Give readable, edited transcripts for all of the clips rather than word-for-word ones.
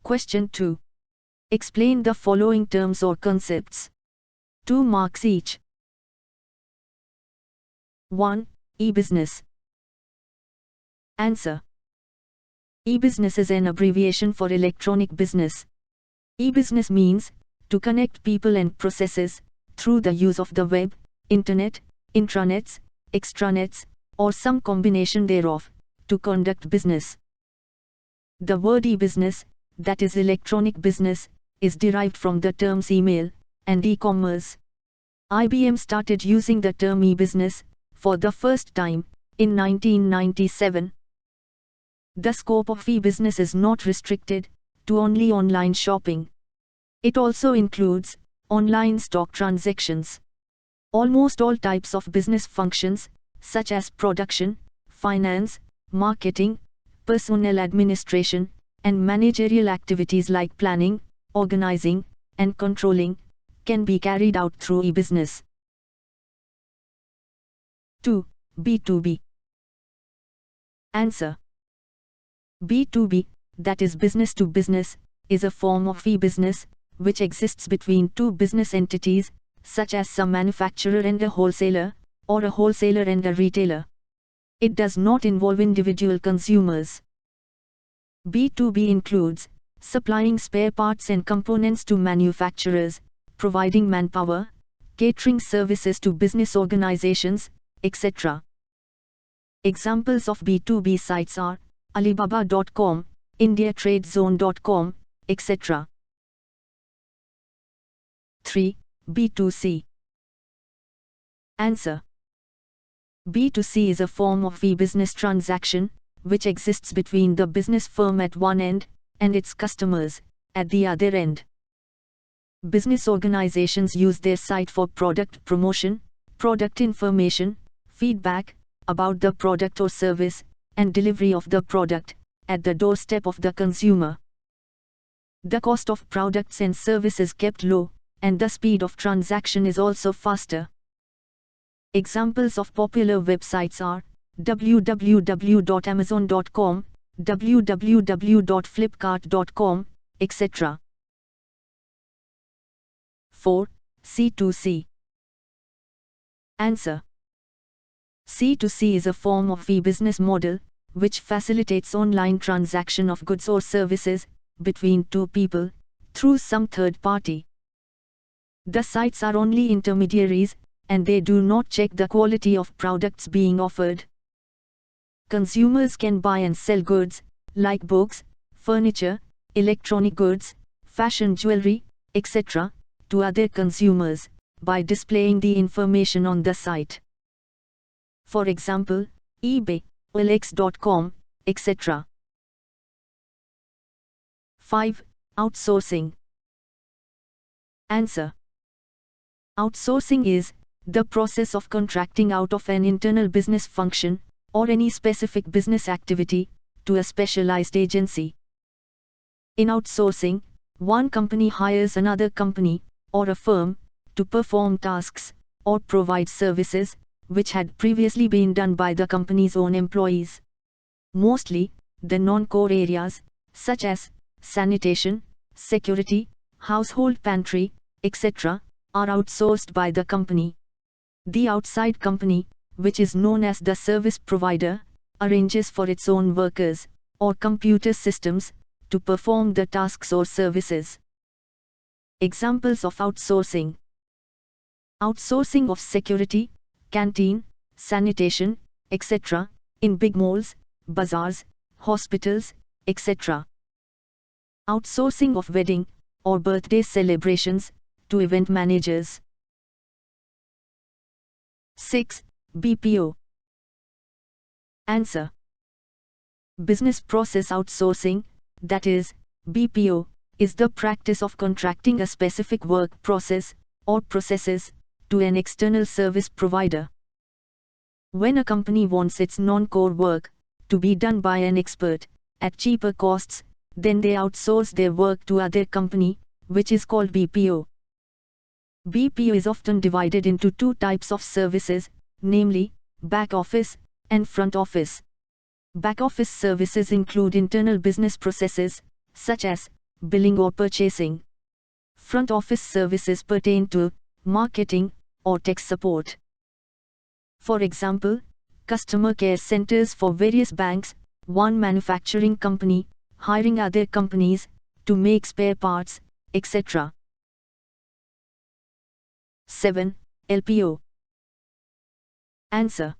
Question 2. Explain the following terms or concepts. 2 marks each. 1. E-business. Answer. E-business is an abbreviation for electronic business. E-business means to connect people and processes through the use of the web, internet, intranets, extranets, or some combination thereof, to conduct business. The word e-business, that is electronic business, is derived from the terms email and e-commerce. IBM started using the term e-business for the first time in 1997. The scope of e-business is not restricted to only online shopping. It also includes online stock transactions. Almost all types of business functions, such as production, finance, marketing, personnel administration, and managerial activities like planning, organizing, and controlling, can be carried out through e-business. 2. B2B. Answer. B2B, that is business to business, is a form of e-business, which exists between two business entities, such as a manufacturer and a wholesaler, or a wholesaler and a retailer. It does not involve individual consumers. B2B includes supplying spare parts and components to manufacturers, providing manpower, catering services to business organizations, etc. Examples of B2B sites are Alibaba.com, IndiaTradeZone.com, etc. 3. B2C. Answer. B2C is a form of e-business transaction, which exists between the business firm at one end and its customers at the other end. Business organizations use their site for product promotion, product information, feedback about the product or service, and delivery of the product at the doorstep of the consumer. The cost of products and services is kept low, and the speed of transaction is also faster. Examples of popular websites are www.amazon.com, www.flipkart.com, etc. 4. C2C. Answer. C2C is a form of e-business model, which facilitates online transaction of goods or services between two people through some third party. The sites are only intermediaries, and they do not check the quality of products being offered. Consumers can buy and sell goods, like books, furniture, electronic goods, fashion jewelry, etc., to other consumers, by displaying the information on the site. For example, eBay, OLX.com, etc. 5. Outsourcing. Answer. Outsourcing is the process of contracting out of an internal business function, or any specific business activity, to a specialized agency. In outsourcing, one company hires another company, or a firm, to perform tasks, or provide services, which had previously been done by the company's own employees. Mostly, the non-core areas, such as sanitation, security, household pantry, etc., are outsourced by the company. The outside company, which is known as the service provider, arranges for its own workers, or computer systems, to perform the tasks or services. Examples of outsourcing: outsourcing of security, canteen, sanitation, etc., in big malls, bazaars, hospitals, etc. Outsourcing of wedding or birthday celebrations to event managers. 6. BPO. Answer. Business process outsourcing, that is, BPO, is the practice of contracting a specific work process or processes to an external service provider. When a company wants its non-core work to be done by an expert at cheaper costs, then they outsource their work to other company, which is called BPO. BPO is often divided into two types of services, namely, back office and front office. Back office services include internal business processes, such as billing or purchasing. Front office services pertain to marketing or tech support. For example, customer care centers for various banks, one manufacturing company, hiring other companies to make spare parts, etc. 7. LPO. Answer.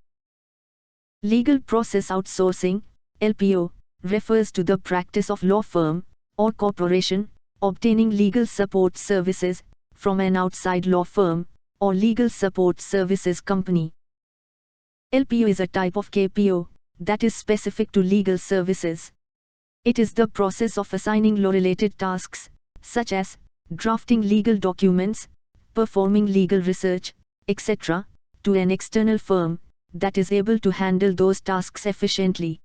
Legal process outsourcing, LPO, refers to the practice of law firm or corporation obtaining legal support services from an outside law firm or legal support services company. LPO is a type of KPO that is specific to legal services. It is the process of assigning law-related tasks, such as drafting legal documents, performing legal research, etc., to an external firm that is able to handle those tasks efficiently.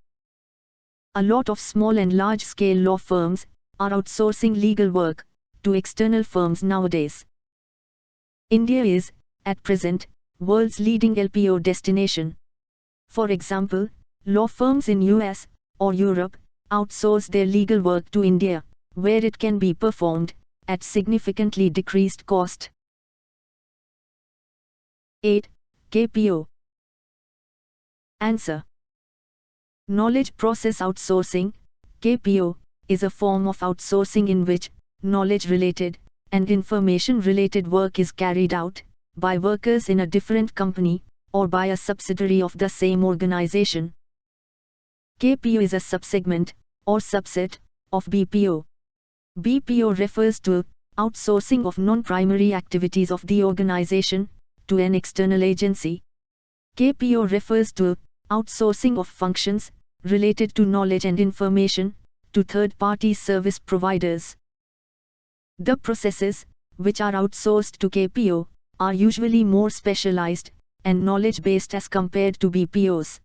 A lot of small and large-scale law firms are outsourcing legal work to external firms nowadays. India is, at present, world's leading LPO destination. For example, law firms in US or Europe outsource their legal work to India, where it can be performed at significantly decreased cost. 8. KPO. Answer. Knowledge process outsourcing, KPO, is a form of outsourcing in which knowledge-related and information-related work is carried out by workers in a different company or by a subsidiary of the same organization. KPO is a subsegment or subset of BPO. BPO refers to outsourcing of non-primary activities of the organization to an external agency. KPO refers to outsourcing of functions related to knowledge and information to third-party service providers. The processes, which are outsourced to KPO, are usually more specialized and knowledge-based as compared to BPOs.